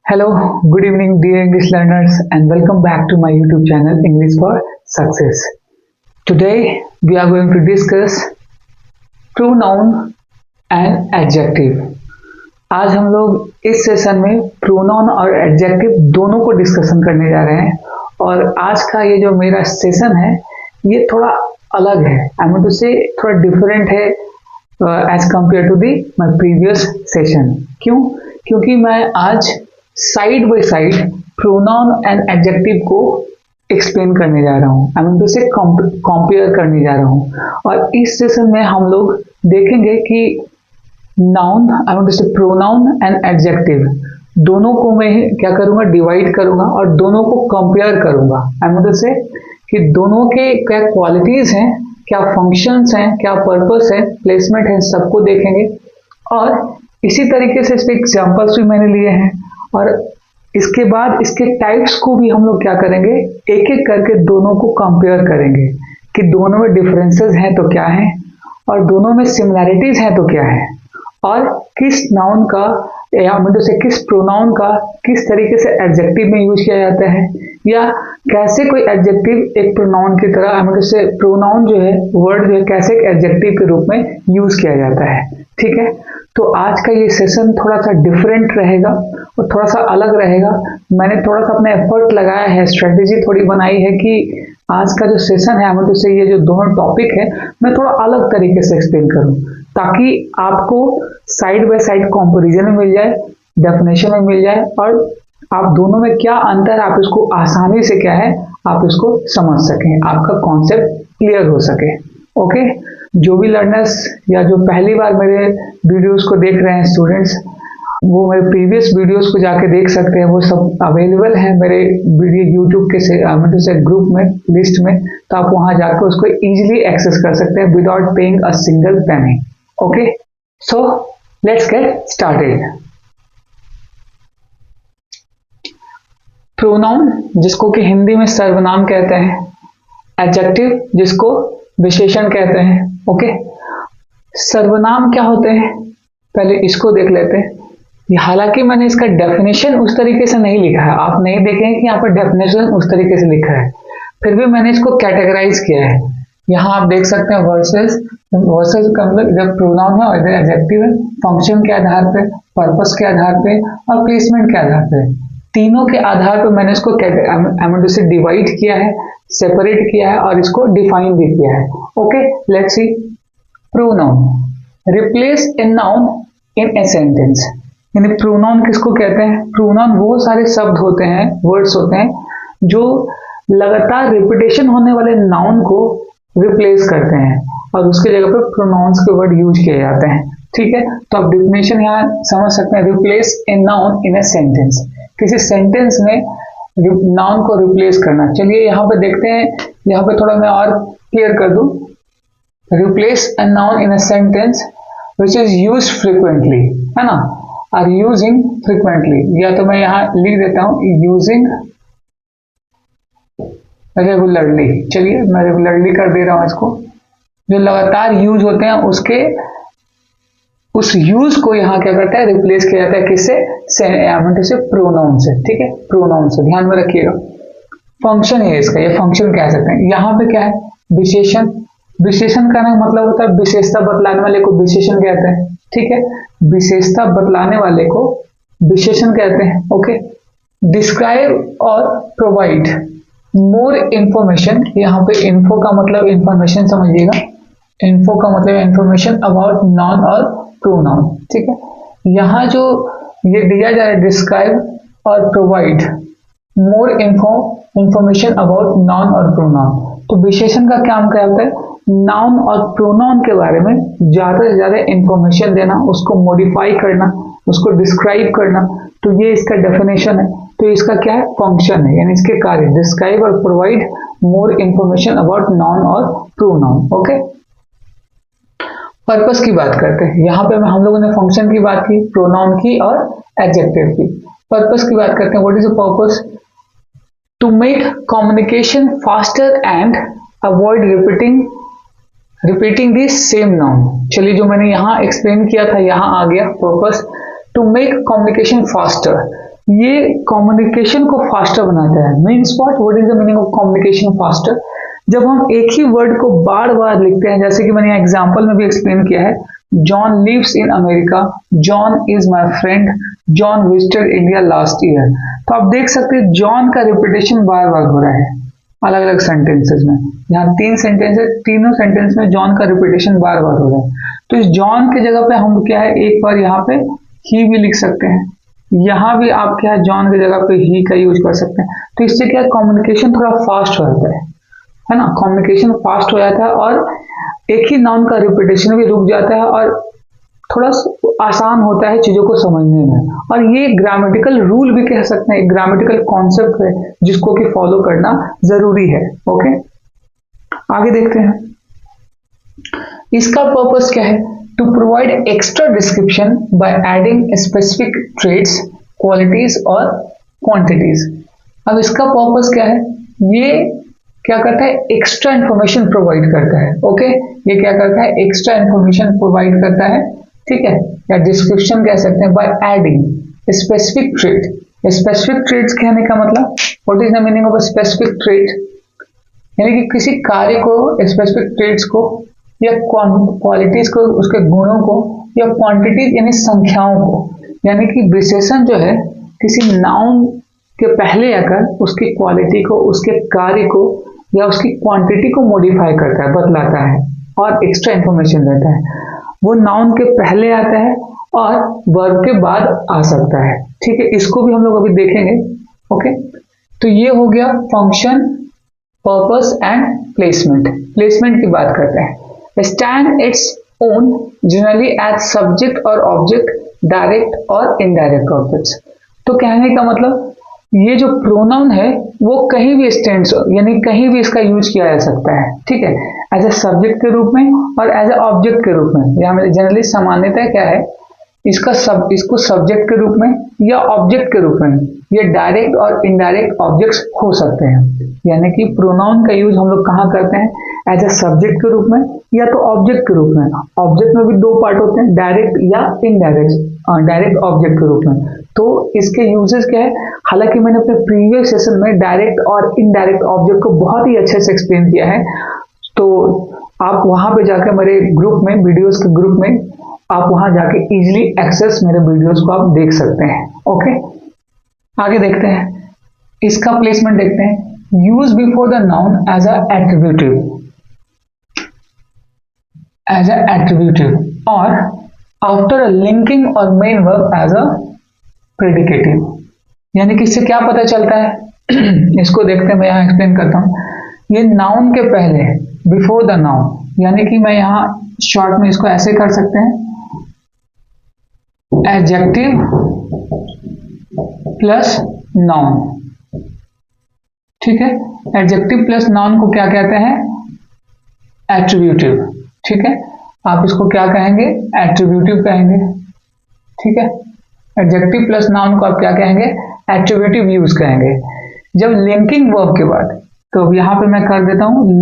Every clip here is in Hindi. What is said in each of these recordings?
Hello, good evening, dear English learners, and welcome back to my YouTube channel English for Success. Today, we are going to discuss pronoun and adjective. आज हम लोग इस सेशन में प्रोनाउन और एडजेक्टिव दोनों को डिस्कशन करने जा रहे हैं और आज का ये जो मेरा सेशन है ये थोड़ा अलग है। आई मीन टू से थोड़ा डिफरेंट है as compare to the my previous session. क्यों? क्योंकि मैं आज side by side pronoun and adjective को एक्सप्लेन करने जा रहा हूँ। I mean to say compare करने जा रहा हूँ और इस सेशन में हम लोग देखेंगे कि नाउन आई मीन टू से प्रोनाउन एंड एडजेक्टिव दोनों को मैं क्या करूँगा, डिवाइड करूँगा और दोनों को कंपेयर करूँगा। आई मीन टू से कि दोनों के क्या क्वालिटीज़ हैं, क्या फंक्शंस हैं, क्या पर्पस है, प्लेसमेंट है, सबको देखेंगे। और इसी तरीके से इसके एग्जाम्पल्स भी मैंने लिए हैं और इसके बाद इसके टाइप्स को भी हम लोग क्या करेंगे, एक एक करके दोनों को कंपेयर करेंगे कि दोनों में डिफरेंसेस हैं तो क्या है और दोनों में सिमिलैरिटीज हैं तो क्या है और किस नाउन का या मतलब से किस प्रोनाउन का किस तरीके से एडजेक्टिव में यूज किया जाता है या कैसे कोई एडजेक्टिव एक प्रोनाउन की तरह मतलब से प्रोनाउन जो है वर्ड जो है कैसे एक एडजेक्टिव के रूप में यूज किया जाता है। ठीक है, तो आज का ये सेशन थोड़ा सा डिफरेंट रहेगा और थोड़ा सा अलग रहेगा। मैंने थोड़ा सा अपना एफर्ट लगाया है, स्ट्रेटेजी थोड़ी बनाई है कि आज का जो सेशन है मतलब से ये जो दोनों टॉपिक है मैं थोड़ा अलग तरीके से एक्सप्लेन करूं ताकि आपको साइड बाय साइड कंपैरिजन में मिल जाए, डेफिनेशन में मिल जाए और आप दोनों में क्या अंतर आप इसको आसानी से क्या है आप इसको समझ सकें, आपका कॉन्सेप्ट क्लियर हो सके। ओके, जो भी लर्नर्स या जो पहली बार मेरे वीडियोस को देख रहे हैं स्टूडेंट्स, वो मेरे प्रीवियस वीडियोस को जाके देख सकते हैं। वो सब अवेलेबल है मेरे वीडियो यूट्यूब के से ग्रुप में, लिस्ट में, तो आप वहां जाकर उसको इजीली एक्सेस कर सकते हैं without paying a single penny. Okay, so let's get started. Pronoun जिसको कि हिंदी में सर्वनाम कहते हैं, एडजेक्टिव जिसको विशेषण कहते हैं। ओके, सर्वनाम क्या होते हैं पहले इसको देख लेते हैं। हालांकि मैंने इसका डेफिनेशन उस तरीके से नहीं लिखा है, आप नहीं देखेंगे कि यहाँ पर डेफिनेशन उस तरीके से लिखा है, फिर भी मैंने इसको कैटेगराइज किया है। यहाँ आप देख सकते हैं वर्सेस, वर्सेस का मतलब इधर प्रोनाउन है और इधर एडजेक्टिव है, फंक्शन के आधार पे, पर्पस के आधार पे और प्लेसमेंट के आधार पे, तीनों के आधार पर मैंने इसको से डिवाइड किया है, सेपरेट किया है और इसको डिफाइन भी किया है। Okay, let's see. Pronoun replace a noun in a sentence. यानी प्रोनाउन किसको कहते हैं? प्रोनाउन वो सारे शब्द होते हैं, वर्ड्स होते हैं जो लगातार रिपीटेशन होने वाले नाउन को रिप्लेस करते हैं और उसके जगह पर प्रोनाउंस के वर्ड यूज किए जाते हैं। ठीक है, तो आप डिफिनेशन यहाँ समझ सकते हैं। Replace a noun in a sentence, किसी सेंटेंस में नाउन को रिप्लेस करना। चलिए यहाँ पे देखते हैं, यहाँ पे थोड़ा मैं और क्लियर कर दूं। Replace a noun in a sentence which is use frequently, है ना, आर यूजिंग फ्रिक्वेंटली, या तो मैं यहाँ लिख देता हूँ यूजिंग रेगुलरली। चलिए मैं रेगुलरली कर दे रहा हूँ इसको। जो लगातार यूज होते हैं उसके उस यूज को यहाँ क्या करता है, रिप्लेस किया जाता है किससे? प्रोनाउन से। ठीक है, प्रोनाउन से, ध्यान में रखिएगा। फंक्शन है इसका, ये फंक्शन कह सकते हैं। यहाँ पे क्या है? विशेषण। विशेषण का मतलब होता है विशेषता बतलाने वाले को विशेषण कहते हैं। ठीक है, विशेषता बतलाने वाले को विशेषण कहते हैं। ओके, डिस्क्राइब और प्रोवाइड मोर इंफॉर्मेशन। यहाँ पे इन्फो का मतलब इंफॉर्मेशन समझिएगा, इन्फो का मतलब इंफॉर्मेशन अबाउट नाउन और प्रोनाउन। ठीक है, यहाँ जो ये दिया जा रहा है डिस्क्राइब और provide more information about noun और प्रोनाउन, तो विशेषण का काम क्या होता है? नाउन और प्रोनाउन के बारे में ज्यादा से ज्यादा इंफॉर्मेशन देना, उसको मॉडिफाई करना, उसको डिस्क्राइब करना। तो ये इसका डेफिनेशन है। तो इसका क्या है? फंक्शन है, यानी इसके कार्य डिस्क्राइब और provide more information about noun और प्रोनाउन। ओके, पर्पस की बात करते हैं। यहाँ पे हम लोगों ने फंक्शन की बात की, प्रोनाउन की और एडजेक्टिव की। पर्पस की बात करते हैं। What is the purpose? To make communication faster and avoid repeating the same noun. चलिए, जो मैंने यहाँ एक्सप्लेन किया था यहाँ आ गया purpose. To make communication faster, ये कम्युनिकेशन को फास्टर बनाता है। Means what is the meaning of communication faster? जब हम एक ही वर्ड को बार बार लिखते हैं, जैसे कि मैंने यहाँ एग्जाम्पल में भी एक्सप्लेन किया है, John lives in America, John is my friend, John visited India last year. तो आप देख सकते हैं जॉन का रिपीटेशन बार बार हो रहा है अलग अलग सेंटेंसेस में। यहाँ 3 सेंटेंस है, तीनों सेंटेंस में जॉन का रिपीटेशन बार बार हो रहा है। तो इस जॉन के जगह पे हम क्या है, एक बार यहाँ पे ही भी लिख सकते हैं, यहाँ भी आप क्या है जॉन की जगह पे ही का यूज कर सकते हैं। तो इससे क्या कम्युनिकेशन थोड़ा फास्ट हो जाता है ना, कम्युनिकेशन फास्ट हो जाता है और एक ही नाउन का रिपीटेशन भी रुक जाता है और थोड़ा आसान होता है चीजों को समझने में। और ये ग्रामेटिकल रूल भी कह सकते हैं, एक ग्रामेटिकल कॉन्सेप्ट है जिसको कि फॉलो करना जरूरी है। ओके, आगे देखते हैं। इसका पर्पस क्या है? To provide extra description by adding specific traits, qualities और क्वांटिटीज। अब इसका पर्पस क्या है? ये क्या करता है? एक्स्ट्रा इंफॉर्मेशन प्रोवाइड करता है। ओके, ये क्या करता है? एक्स्ट्रा इंफॉर्मेशन प्रोवाइड करता है, ठीक है, या डिस्क्रिप्शन कह सकते हैं, by adding specific trait. Specific traits कहने का मतलब what is the meaning of specific trait? यानी कि किसी कार्य को, स्पेसिफिक ट्रेड्स को या क्वालिटीज को, उसके गुणों को, या क्वांटिटीज यानी संख्याओं को, यानी कि विशेषण जो है किसी नाउन के पहले आकर उसकी क्वालिटी को, उसके कार्य को या उसकी क्वांटिटी को मॉडिफाई करता है, बतलाता है और एक्स्ट्रा इंफॉर्मेशन देता है। वो नाउन के पहले आता है और वर्ब के बाद आ सकता है, ठीक है। इसको भी हम लोग अभी देखेंगे। ओके, तो ये हो गया function, purpose and placement. Placement की बात करते हैं। Stand its own generally as subject और ऑब्जेक्ट, डायरेक्ट और इनडायरेक्ट ऑब्जेक्ट्स। तो कहने का मतलब ये जो प्रोनाउन है वो कहीं भी स्टैंड्स, यानी कहीं भी इसका यूज किया जा सकता है, ठीक है, एज ए सब्जेक्ट के रूप में और एज ए ऑब्जेक्ट के रूप में। यहाँ जनरली सामान्यतः क्या है, इसको सब्जेक्ट के रूप में या ऑब्जेक्ट के रूप में, ये डायरेक्ट और इनडायरेक्ट ऑब्जेक्ट्स हो सकते हैं। यानी कि प्रोनाउन का यूज हम लोग कहाँ करते हैं? एज ए सब्जेक्ट के रूप में या तो ऑब्जेक्ट के रूप में। ऑब्जेक्ट में भी 2 पार्ट होते हैं, डायरेक्ट या इनडायरेक्ट, डायरेक्ट ऑब्जेक्ट के रूप में। तो इसके यूजेस क्या है? हालांकि मैंने अपने प्रीवियस सेशन में डायरेक्ट और इनडायरेक्ट ऑब्जेक्ट को बहुत ही अच्छे से एक्सप्लेन किया है, तो आप वहां पे जाकर मेरे ग्रुप में, वीडियोस के ग्रुप में, आप वहां जाके इजीली एक्सेस मेरे वीडियोस को आप देख सकते हैं। ओके, आगे देखते हैं। इसका प्लेसमेंट देखते हैं। Use before the noun as a attributive और आफ्टर अ लिंकिंग और main verb as a predicative. यानी कि इससे क्या पता चलता है? इसको देखते हैं, मैं यहाँ एक्सप्लेन करता हूँ। ये नाउन के पहले, बिफोर द नाउन, यानी कि मैं यहाँ शॉर्ट में इसको ऐसे कर सकते हैं, एडजेक्टिव प्लस नाउन, ठीक है। एडजेक्टिव प्लस नाउन को क्या कहते हैं? एट्रीब्यूटिव, ठीक है। आप इसको क्या कहेंगे? एट्रीब्यूटिव कहेंगे, ठीक है। एडजेक्टिव प्लस नाउन को आप क्या कहेंगे? एट्रीब्यूटिव यूज कहेंगे। जब लिंकिंग वर्ब के बाद, तो यहां पे मैं कर देता हूं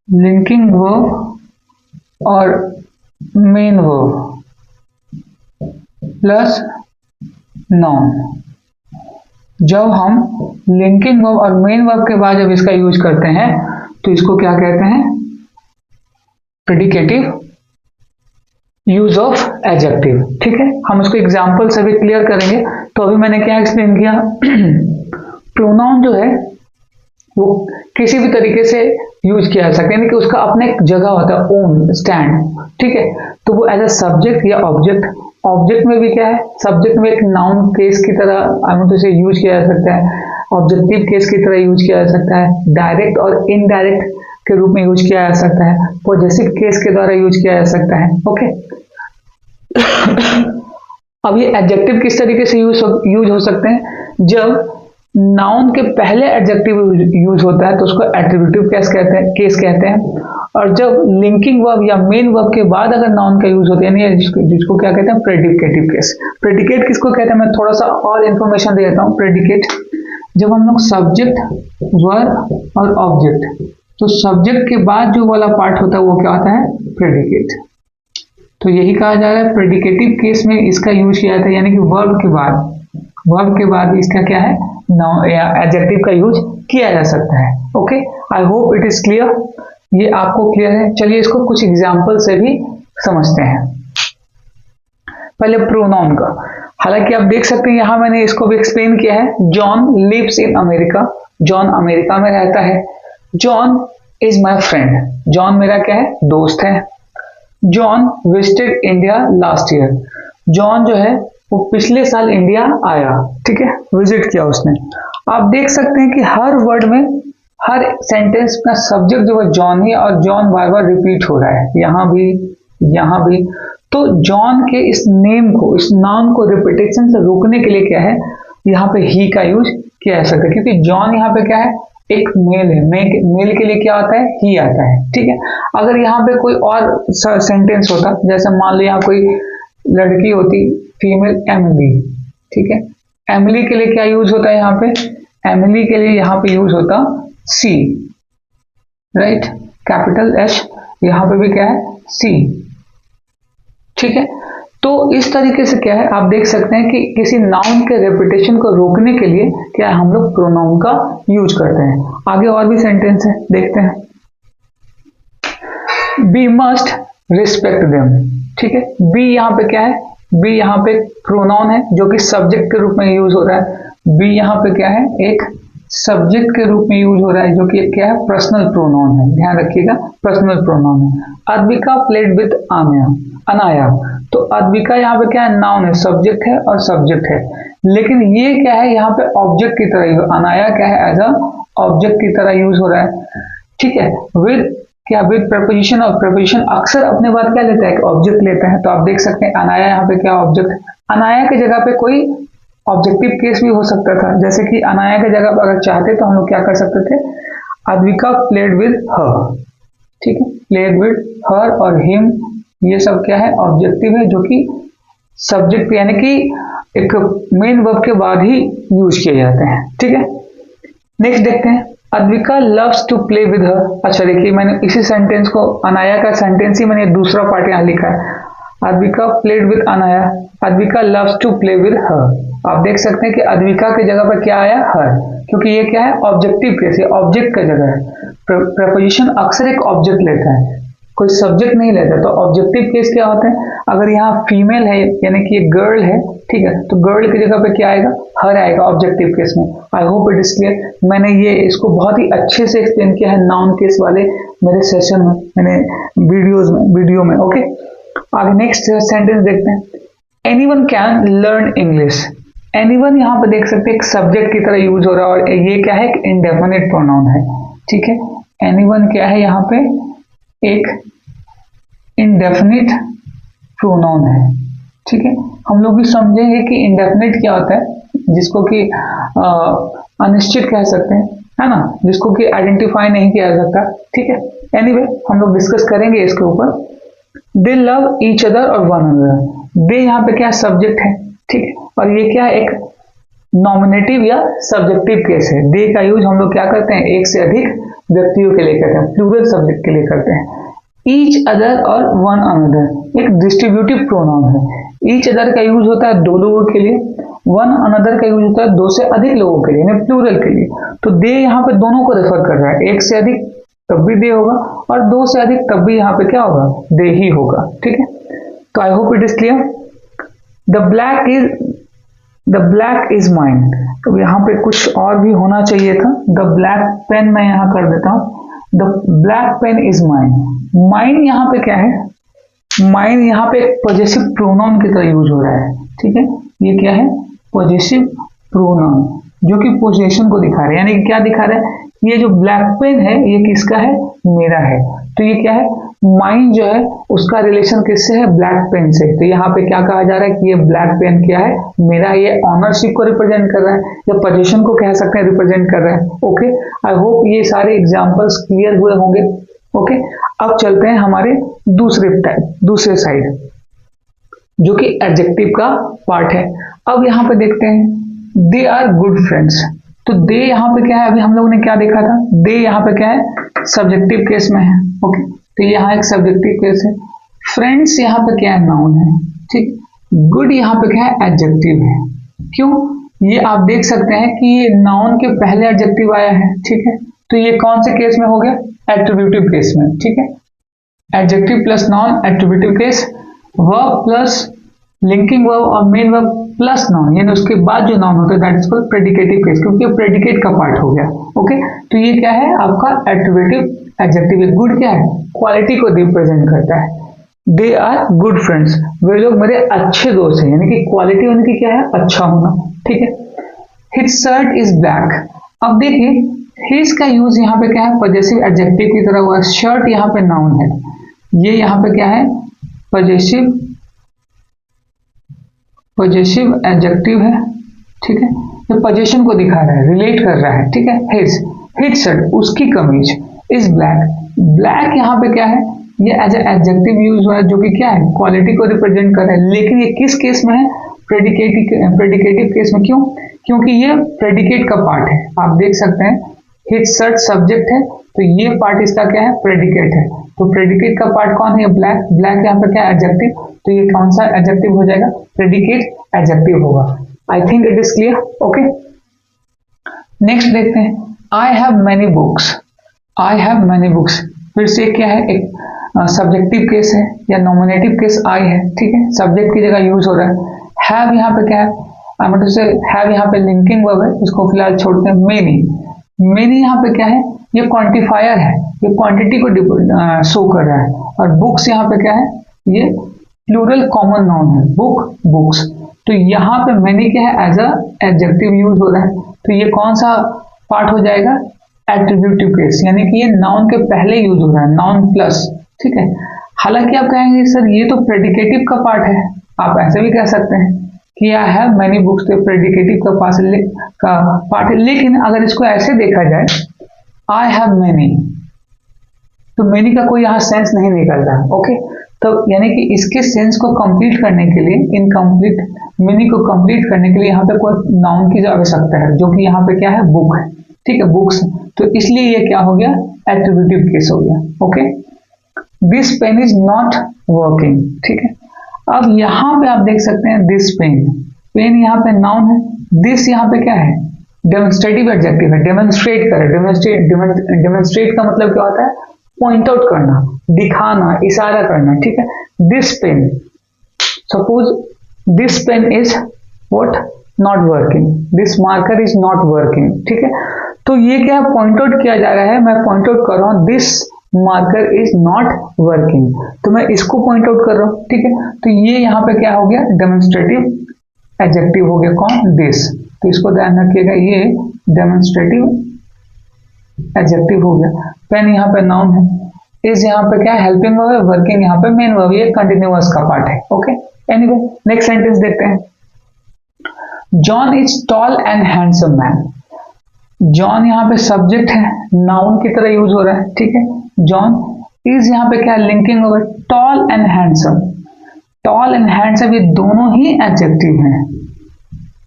लिंकिंग वर्ब और मेन वर्ब प्लस नाउन। जब हम लिंकिंग वर्ब और मेन वर्ब के बाद जब इसका यूज करते हैं तो इसको क्या कहते हैं? प्रेडिकेटिव यूज ऑफ एडजेक्टिव, ठीक है। हम इसको एग्जांपल से भी क्लियर करेंगे। तो अभी मैंने क्या एक्सप्लेन किया? प्रोनाउन जो है वो किसी भी तरीके से यूज किया जा सकता है, यानी कि उसका अपना एक जगह होता है, ओन, स्टैंड, ठीक है। तो वो एज ए सब्जेक्ट या ऑब्जेक्ट, ऑब्जेक्ट में भी क्या है? सब्जेक्ट में एक नाउन केस की तरह इसे यूज किया जा सकता है, ऑब्जेक्टिव केस की तरह यूज किया जा सकता है, डायरेक्ट और इनडायरेक्ट के रूप में यूज किया जा सकता है, पॉजेसिव केस के द्वारा यूज किया जा सकता है। ओके, अब ये एडजेक्टिव किस तरीके से यूज हो सकते हैं? जब नाउन के पहले एडजेक्टिव यूज होता है तो उसको एट्रीब्यूटिव केस कहते हैं। और जब लिंकिंग वर्ब या मेन वर्ब के बाद अगर नाउन का यूज होता है, यानी जिसको क्या कहते हैं? Predicative case. प्रेडिकेट किसको कहते हैं? मैं थोड़ा सा और इंफॉर्मेशन दे देता हूँ। प्रेडिकेट, जब हम लोग सब्जेक्ट, वर्ब और ऑब्जेक्ट, तो सब्जेक्ट के बाद जो वाला पार्ट होता है वो क्या होता है? प्रेडिकेट, तो यही कहा जा रहा है प्रेडिकेटिव केस में इसका यूज किया जाता है, यानी कि वर्ब के बाद इसका क्या है, नाउन या एडजेक्टिव का यूज किया जा सकता है। Okay, I hope it is clear. ये आपको क्लियर है। चलिए इसको कुछ एग्जाम्पल से भी समझते हैं। पहले प्रोनाउन का, हालांकि आप देख सकते हैं यहां मैंने इसको भी एक्सप्लेन किया है। John lives in America, John America में रहता है। John is my friend, John मेरा क्या है, दोस्त है। John visited India last year, John जो है वो पिछले साल इंडिया आया, ठीक है, विजिट किया उसने। आप देख सकते हैं कि हर वर्ड में, हर सेंटेंस का सब्जेक्ट जो है जॉन ही, और जॉन बार बार रिपीट हो रहा है, यहाँ भी। तो जॉन के इस नेम को, इस नाउन को रिपीटेशन से रोकने के लिए क्या है, यहाँ पे ही का यूज किया जा सकता है, क्योंकि जॉन यहाँ पे क्या है, एक मेल है। मेल के लिए क्या आता है, ही आता है, ठीक है। अगर यहाँ पे कोई और सेंटेंस होता, जैसे मान लो यहाँ कोई लड़की होती, फीमेल एमिली, ठीक है, एमिली के लिए क्या यूज होता है यहाँ पे, एमिली के लिए यहाँ पे यूज होता सी, राइट, कैपिटल एच, यहाँ पे भी क्या है, सी, ठीक है। तो इस तरीके से क्या है, आप देख सकते हैं कि किसी नाउन के रेपिटेशन को रोकने के लिए क्या है, हम लोग प्रोनाउन का यूज करते हैं। आगे और भी सेंटेंस है, देखते हैं। बी मस्ट रिस्पेक्ट देम, ठीक है। बी यहाँ पे क्या है, बी यहाँ पे प्रोनाउन है जो कि सब्जेक्ट के रूप में यूज हो रहा है। बी यहाँ पे क्या है, एक सब्जेक्ट के रूप में यूज हो रहा है, जो कि क्या है, पर्सनल प्रोनाउन है, ध्यान रखिएगा, पर्सनल प्रोनाउन है। अद्विका प्लेड विद अनाया, तो अद्विका यहाँ पे क्या है, नाउन है, सब्जेक्ट है और सब्जेक्ट है, लेकिन ये क्या है, यहाँ पे ऑब्जेक्ट की तरह, अनाया क्या है, एज अ ऑब्जेक्ट की तरह यूज हो रहा है, ठीक है। विद क्या, विद प्रपोजिशन, और प्रपोजिशन अक्सर अपने बाद क्या लेता है, ऑब्जेक्ट लेता है। तो आप देख सकते हैं अनाया यहाँ पे क्या ऑब्जेक्ट, अनाया की जगह पे कोई ऑब्जेक्टिव केस भी हो सकता था, जैसे कि अनाया की जगह पर अगर चाहते तो हम लोग क्या कर सकते थे, अद्विका प्लेड विद हर, ठीक है, प्लेड विद हर और हिम, ये सब क्या है, ऑब्जेक्टिव है, जो कि सब्जेक्ट यानी कि एक मेन वर्ब के बाद ही यूज किए जाते हैं, ठीक है। नेक्स्ट देखते हैं, Advika loves to play with her. अच्छा देखिए, मैंने इसी सेंटेंस को, अनाया का सेंटेंस ही मैंने दूसरा पार्ट यहाँ लिखा है, Advika played with Anaya, Advika loves to play with her. आप देख सकते हैं कि अद्विका की जगह पर क्या आया, हर, क्योंकि ये क्या है, ऑब्जेक्टिव केस है, ऑब्जेक्ट का जगह है। प्रपोजिशन अक्सर एक ऑब्जेक्ट लेता है, कोई सब्जेक्ट नहीं लेता। तो ऑब्जेक्टिव केस क्या होता है, अगर यहाँ फीमेल है यानी कि ये गर्ल है, ठीक है, तो गर्ल की जगह पे क्या आएगा, हर आएगा ऑब्जेक्टिव केस में। I hope it is clear. मैंने ये इसको बहुत ही अच्छे से एक्सप्लेन किया है नाउन केस वाले मेरे सेशन में, मैंने वीडियो में। ओके, आगे नेक्स्ट सेंटेंस देखते हैं। Anyone can learn English. Anyone यहाँ पे देख सकते हैं एक सब्जेक्ट की तरह यूज हो रहा है, और ये क्या है, एक इंडेफिनिट प्रोनाउन है, ठीक है। एनीवन क्या है, यहाँ पे एक इंडेफिनिट प्रोनाउन है, ठीक है। हम लोग भी समझेंगे कि इंडेफिनिट क्या होता है, जिसको कि अनिश्चित कह सकते हैं, है ना, जिसको कि आइडेंटिफाई नहीं किया जा सकता, ठीक है। एनीवे हम लोग डिस्कस करेंगे इसके ऊपर। दे लव ईच अदर और वन अनदर। दे यहाँ पे क्या सब्जेक्ट है, ठीक है, और ये क्या है, एक नॉमिनेटिव या सब्जेक्टिव केस है। दे का यूज हम लोग क्या करते हैं, एक से अधिक व्यक्तियों के लिए करते हैं, प्लूरल सब्जेक्ट के लिए करते हैं। ईच अदर और वन अनदर एक डिस्ट्रीब्यूटिव प्रोनाउन है। ईच अदर का यूज होता है दो लोगों के लिए, वन अनदर का यूज होता है दो से अधिक लोगों के लिए, प्लूरल के लिए। तो दे यहाँ पे दोनों को रेफर कर रहा है, एक से अधिक तब भी दे होगा, और दो से अधिक तब भी यहाँ पे क्या होगा, दे ही होगा, ठीक है। तो I hope it is clear. The black is mine. तो यहाँ पे कुछ और भी होना चाहिए था, द ब्लैक पेन मैं यहाँ कर देता हूँ, the black pen is mine. Mine यहाँ पे क्या है, माइन यहाँ पे एक पॉजेसिव प्रोनाउन की तरह यूज हो रहा है, ठीक है। ये क्या है, पॉजेसिव प्रोनाउन, जो कि पोजेशन को दिखा रहा है, यानी कि क्या दिखा रहा है, ये जो ब्लैक पेन है ये किसका है, मेरा है। तो ये क्या है, माइन जो है उसका रिलेशन किससे है, ब्लैक पेन से। तो यहाँ पे क्या कहा जा रहा है कि ये ब्लैक पेन क्या है, मेरा, ये ऑनरशिप को रिप्रेजेंट कर रहा है, या पोजीशन को कह सकते हैं रिप्रेजेंट कर रहा है। ओके, आई होप ये सारे एग्जांपल्स क्लियर हुए होंगे। ओके, अब चलते हैं हमारे दूसरे साइड, जो कि एडजेक्टिव का पार्ट है। अब यहाँ पे देखते हैं, दे आर गुड फ्रेंड्स। तो दे यहाँ पे क्या है, अभी हम लोगों ने क्या देखा था, दे यहाँ पे क्या है, सब्जेक्टिव केस में है। ओके, तो यहाँ एक सब्जेक्टिव केस है, फ्रेंड्स यहाँ पे क्या है, नाउन है, ठीक। गुड यहाँ पे क्या है, एडजेक्टिव है। क्यों, ये आप देख सकते हैं कि ये नाउन के पहले एडजेक्टिव आया है, ठीक है। तो ये कौन से केस में हो गया, एट्रीब्यूटिव केस में, ठीक है। Adjective plus noun attributive case, verb plus linking verb और मेन वर्ब प्लस नाउन, यानी उसके बाद जो नाउन होता है that is called predicative case, क्योंकि ये प्रेडिकेट का पार्ट हो गया। ओके, तो ये क्या है आपका एट्रीब्यूटिव एडजेक्टिव। गुड क्या है, क्वालिटी को रिप्रेजेंट करता है। दे आर गुड फ्रेंड्स, वे लोग मेरे अच्छे दोस्त हैं, यानी कि क्वालिटी उनकी क्या है, अच्छा होना, ठीक है। हिज शर्ट इज ब्लैक, अब देखिए हिज का यूज यहाँ पे क्या है, पॉजेसिव एडजेक्टिव की तरह हुआ। शर्ट यहाँ पे नाउन है, ये यहाँ पे क्या है, पॉजेसिव एडजेक्टिव है, ठीक है। ये पोजीशन को दिखा रहा है, रिलेट कर रहा है, ठीक है। हिज शर्ट, उसकी कमीज, इज ब्लैक, ब्लैक यहाँ पे क्या है, ये एज एडजेक्टिव यूज हुआ है, जो कि क्या है, क्वालिटी को रिप्रेजेंट कर रहा है। लेकिन ये किस केस में है, प्रेडिकेटिव केस में। क्यों, क्योंकि ये प्रेडिकेट का पार्ट है। आप देख सकते हैं हिज शर्ट सब्जेक्ट है, तो ये पार्ट इसका क्या है, प्रेडिकेट है। तो प्रेडिकेट का पार्ट कौन है, ब्लैक। ब्लैक यहाँ पे क्या है, एडजेक्टिव, तो ये कौन सा एडजेक्टिव हो जाएगा, प्रेडिकेट एडजेक्टिव होगा। I think it is clear. Okay, next देखते हैं, I have many books. I have many books, फिर से क्या है, एक सब्जेक्टिव केस है या नॉमिनेटिव केस आई है, ठीक है। सब्जेक्ट की जगह यूज हो रहा है। हैव यहाँ पे क्या है, हैव यहाँ पे लिंकिंग वर्ब है, इसको फिलहाल छोड़ते हैं। मेनी यहाँ पे क्या है, ये क्वांटिफायर है, ये क्वांटिटी को शो कर रहा है। और बुक्स यहाँ पे क्या है, ये प्लूरल कॉमन नाउन है, बुक्स। तो यहाँ पे मेनी क्या है, एज अ एडजेक्टिव यूज हो रहा है। तो ये कौन सा पार्ट हो जाएगा, एट्रीब्यूटिव केस, यानी कि ये नाउन के पहले यूज हो रहा है, नाउन प्लस, ठीक है। हालांकि आप कहेंगे सर ये तो प्रेडिकेटिव का पार्ट है, आप ऐसे भी कह सकते हैं कि आई हैव मैनी बुक्स, तो प्रेडिकेटिव का पार्ट है। लेकिन अगर इसको ऐसे देखा जाए, आई हैव मैनी, तो मैनी का कोई यहाँ सेंस नहीं निकल रहा। ओके, तो यानी कि इसके सेंस को कंप्लीट करने के लिए, इनकम्प्लीट मैनी को कंप्लीट करने के लिए यहाँ पे कोई नाउन की आवश्यकता है, जो कि यहाँ पे क्या है, बुक है, ठीक है, बुक्स। तो इसलिए ये क्या हो गया, एट्रीब्यूटिव केस हो गया। Okay, this pen is not working, ठीक है। अब यहाँ पे आप देख सकते हैं दिस पेन, पेन यहाँ पे नाउन है, दिस यहाँ पे क्या है, डेमोन्स्ट्रेटिव एडजेक्टिव है, डेमोन्स्ट्रेट करे। डेमोन्स्ट्रेट का मतलब क्या होता है, पॉइंट आउट करना, दिखाना, इशारा करना, ठीक है। This pen, suppose this pen is what, not working, this marker is not working, ठीक है। तो ये क्या है, पॉइंट आउट किया जा रहा है, मैं पॉइंट आउट कर रहा हूँ, this marker is not working, तो मैं इसको पॉइंट आउट कर रहा हूँ, ठीक है। तो ये यहाँ पे क्या हो गया, डेमोन्स्ट्रेटिव एडजेक्टिव हो गया, कौन, दिस। तो इसको ध्यान रखिएगा, ये डेमोन्स्ट्रेटिव एडजेक्टिव हो गया। पेन यहाँ पे नाउन है, इज यहाँ पे क्या है, हेल्पिंग वर्ब है, वर्किंग यहाँ पे मेन वर्ब, ये कंटिन्यूअस का पार्ट है। ओके, एनीवे नेक्स्ट सेंटेंस देखते हैं, John is tall and handsome man. John यहाँ पे सब्जेक्ट है, नाउन की तरह यूज हो रहा है, ठीक है। जॉन इज यहाँ पे क्या, linking verb, tall and handsome. Tall and handsome ये दोनों ही एडजेक्टिव हैं।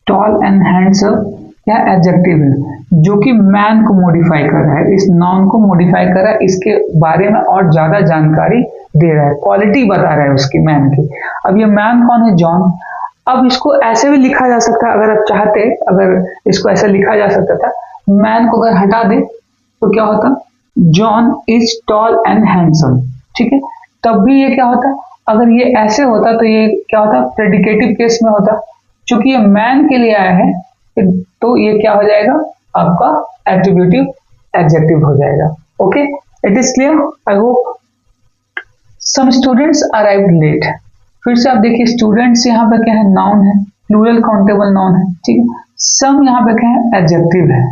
टॉल एंड हैंडसम क्या एडजेक्टिव है, जो कि मैन को मॉडिफाई कर रहा है, इस नाउन को मॉडिफाई कर रहा है, इसके बारे में और ज्यादा जानकारी दे रहा है, क्वालिटी बता रहा है उसकी, मैन की। अब ये मैन कौन है, जॉन। अब इसको ऐसे भी लिखा जा सकता है, अगर आप चाहते, अगर इसको ऐसे लिखा जा सकता था, मैन को अगर हटा दे तो क्या होता, John is tall and handsome, ठीक है। तब भी ये क्या होता, अगर ये ऐसे होता तो ये क्या होता, प्रेडिकेटिव केस में होता। चूंकि ये मैन के लिए आया है, तो ये क्या हो जाएगा, आपका एट्रीब्यूटिव एडजेक्टिव हो जाएगा। Okay, it is clear, I hope. Some students arrived late, फिर से आप देखिए स्टूडेंट्स यहाँ पे क्या है, नाउन है, प्लूरल काउंटेबल नाउन है, ठीक है। सम यहाँ पे क्या है, एडजेक्टिव है,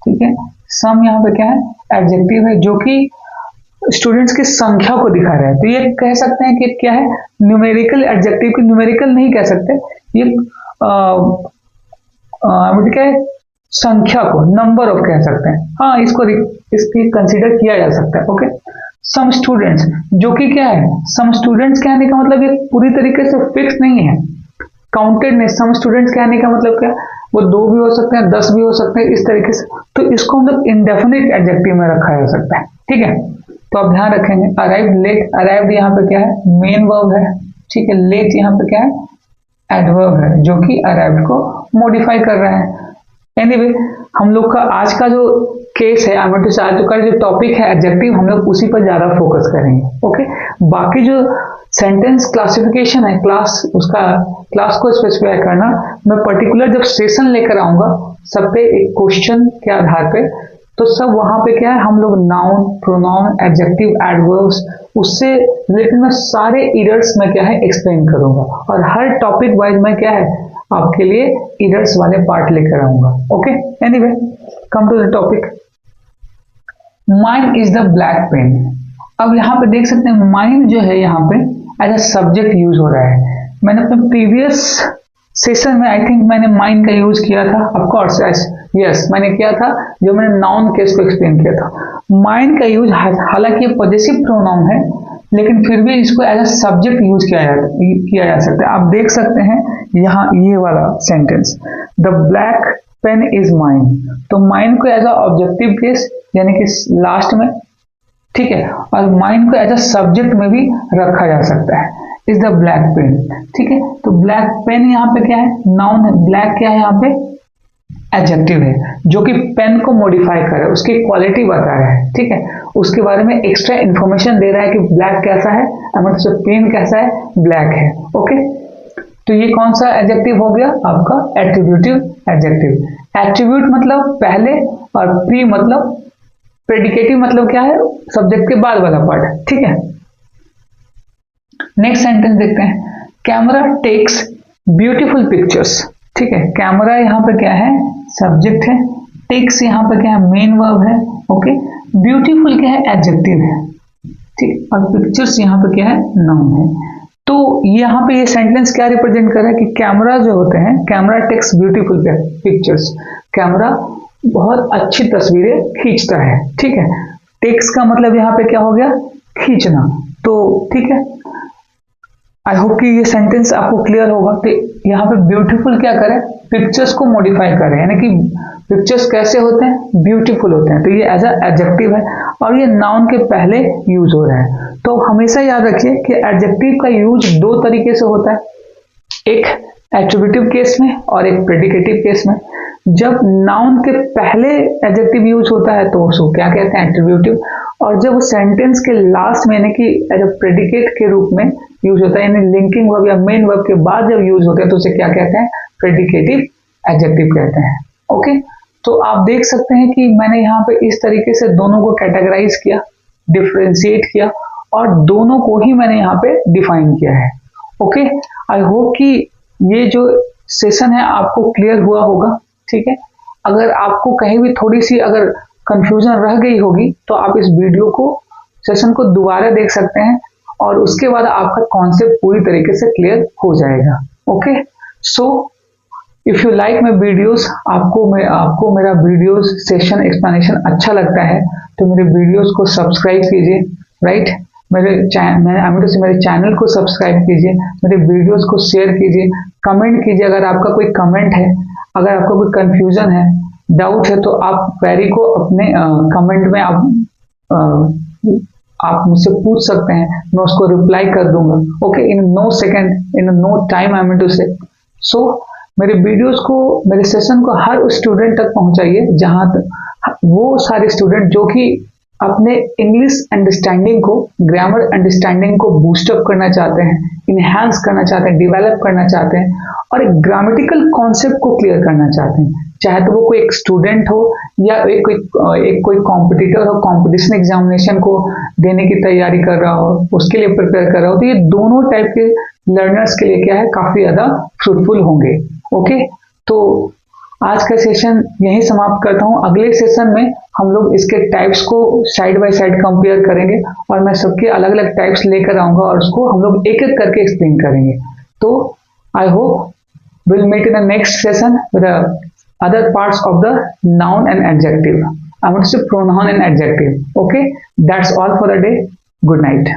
ठीक है। सम यहाँ पे क्या है, एडजेक्टिव है, जो कि स्टूडेंट्स की संख्या को दिखा रहा है। तो ये कह सकते हैं कि क्या है, न्यूमेरिकल एडजेक्टिव की, न्यूमेरिकल नहीं कह सकते, ये क्या है, संख्या को, नंबर ऑफ कह सकते हैं, हाँ, इसकी कंसीडर किया जा सकता है। ओके, सम स्टूडेंट्स, जो कि क्या है, सम स्टूडेंट्स कहने का मतलब ये पूरी तरीके से फिक्स नहीं है, काउंटेड नहीं। सम स्टूडेंट्स कहने का मतलब क्या, वो 2 भी हो सकते हैं, 10 भी हो सकते हैं, इस तरीके से। तो इसको हम लोग इंडेफिनिट एडजेक्टिव में रखा जा सकता है, ठीक है। तो आप ध्यान रखेंगे अराइव्ड लेट, अराइव्ड यहाँ पे क्या है मेन वर्ब है, ठीक है। लेट यहाँ पे क्या है एडवर्ब है जो कि अराइव्ड को मॉडिफाई कर रहा है। एनीवे हम लोग का आज का जो केस है, आज का जो टॉपिक है एडजेक्टिव, हम लोग उसी पर ज्यादा फोकस करेंगे। ओके, बाकी जो सेंटेंस क्लासिफिकेशन है, क्लास को स्पेसिफाई करना, मैं पर्टिकुलर जब सेशन लेकर आऊंगा सब पे एक क्वेश्चन के आधार पे, तो सब वहां पे क्या है हम लोग नाउन, प्रोनाउन, एडजेक्टिव, एडवर्ब्स, उससे रिलेटेड मैं सारे एरर्स में क्या है एक्सप्लेन करूंगा, और हर टॉपिक वाइज मैं क्या है आपके लिए एरर्स वाले पार्ट लेकर आऊंगा। Okay, anyway come to the topic. Mine is the black pen. अब यहाँ पे देख सकते हैं माइन जो है यहाँ पे एज अ सब्जेक्ट यूज हो रहा है। मैंने अपने प्रीवियस सेशन में आई थिंक मैंने माइन का यूज किया था, ऑफ कोर्स यस मैंने किया था, जो मैंने नाउन केस को एक्सप्लेन किया था। माइन का यूज हालांकि पॉजेसिव प्रोनाउन है, लेकिन फिर भी इसको एज अ सब्जेक्ट यूज किया जा सकता है। आप देख सकते हैं यहाँ ये वाला sentence, the black pen is mine, तो माइन को एज अ ऑब्जेक्टिव केस यानी कि लास्ट में, ठीक है, और माइन को एज अ सब्जेक्ट में भी रखा जा सकता है, इज द ब्लैक पेन, ठीक है। तो ब्लैक पेन यहाँ पे क्या है नाउन है, ब्लैक क्या है यहाँ पे एडजेक्टिव है जो कि पेन को मॉडिफाई कर रहा है, उसकी क्वालिटी बता रहा है, ठीक है, उसके बारे में एक्स्ट्रा इंफॉर्मेशन दे रहा है कि ब्लैक कैसा है, मतलब पेन कैसा है, ब्लैक है। ओके, तो ये कौन सा एडजेक्टिव हो गया आपका एट्रीब्यूटिव एडजेक्टिव। एट्रीब्यूट मतलब पहले और प्री मतलब प्रेडिकेटिव मतलब क्या है सब्जेक्ट के बाद वाला पार्ट, ठीक है। नेक्स्ट सेंटेंस देखते हैं, कैमरा टेक्स ब्यूटीफुल पिक्चर्स, ठीक है। कैमरा यहाँ पे क्या है सब्जेक्ट है, टेक्स यहाँ पे क्या है मेन वर्ब है, ओके, ब्यूटीफुल क्या है एडजेक्टिव है, ठीक, और पिक्चर्स यहाँ पे क्या है नाउन है। तो यहाँ पे ये सेंटेंस क्या रिप्रेजेंट कर रहा है कि कैमरा जो होते हैं, camera takes beautiful pictures, camera बहुत अच्छी तस्वीरें खींचता है, ठीक है। टेक्स का मतलब यहाँ पे क्या हो गया खींचना, तो ठीक है, आई होप कि ये सेंटेंस आपको क्लियर होगा। तो यहाँ पे ब्यूटीफुल क्या करें पिक्चर्स को मॉडिफाई करें, यानी कि पिक्चर्स कैसे होते हैं ब्यूटीफुल होते हैं, तो ये एज अ एडजेक्टिव है और ये नाउन के पहले यूज हो रहा है। तो हमेशा याद रखिए कि एडजेक्टिव का यूज दो तरीके से होता है, एक एट्रीब्यूटिव केस में और एक प्रेडिकेटिव केस में। जब नाउन के पहले एडजेक्टिव यूज होता है तो उसको क्या कहते हैं एट्रीब्यूटिव, और जब वो सेंटेंस के लास्ट में यानी कि एज अ प्रेडिकेट के रूप में यूज होता है, यानी लिंकिंग वर्ब या मेन वर्ब के बाद जब यूज होते हैं तो उसे क्या कहते हैं प्रेडिकेटिव एडजेक्टिव कहते हैं। ओके, तो आप देख सकते हैं कि मैंने यहाँ पे इस तरीके से दोनों को कैटेगराइज किया, डिफ्रेंशिएट किया और दोनों को ही मैंने यहाँ पे डिफाइन किया है। ओके, आई होप कि ये जो सेशन है आपको क्लियर हुआ होगा, ठीक है। अगर आपको कहीं भी थोड़ी सी अगर कंफ्यूजन रह गई होगी तो आप इस वीडियो को सेशन को दोबारा देख सकते हैं और उसके बाद आपका कॉन्सेप्ट पूरी तरीके से क्लियर हो जाएगा। Okay, so if you like my videos, आपको मेरा वीडियोस सेशन एक्सप्लेनेशन अच्छा लगता है तो मेरे वीडियोस को सब्सक्राइब कीजिए, राइट। मेरे चैनल को सब्सक्राइब कीजिए, मेरे वीडियोस को शेयर कीजिए, कमेंट कीजिए। अगर आपका कोई कमेंट है, अगर आपका कोई कंफ्यूजन है, डाउट है, तो आप क्वेरी को अपने कमेंट में आप मुझसे पूछ सकते हैं, मैं उसको रिप्लाई कर दूंगा। Okay, in no second, in no time I mean to say. So मेरे वीडियोस को, मेरे सेशन को हर उस स्टूडेंट तक पहुंचाइए जहां वो सारे स्टूडेंट जो कि अपने इंग्लिश अंडरस्टैंडिंग को, ग्रामर अंडरस्टैंडिंग को बूस्टअप करना चाहते हैं, इनहेंस करना चाहते हैं, डेवलप करना चाहते हैं और एक ग्रामेटिकल कॉन्सेप्ट को क्लियर करना चाहते हैं, चाहे तो वो कोई एक स्टूडेंट हो या एक कोई कॉम्पिटिटर हो, कंपटीशन एग्जामिनेशन को देने की तैयारी कर रहा हो, उसके लिए प्रिपेयर कर रहा हो, तो ये दोनों टाइप के लर्नर्स के लिए क्या है काफी ज्यादा फ्रूटफुल होंगे। ओके, तो आज का सेशन यही समाप्त करता हूं। अगले सेशन में हम लोग इसके टाइप्स को साइड बाय साइड कंपेयर करेंगे और मैं सबके अलग अलग टाइप्स लेकर आऊंगा और उसको हम लोग एक एक करके एक्सप्लेन करेंगे। तो I hope we'll meet in the next session with the other parts of the noun and adjective. I want to say pronoun and adjective. Okay, that's all for the day. Good night.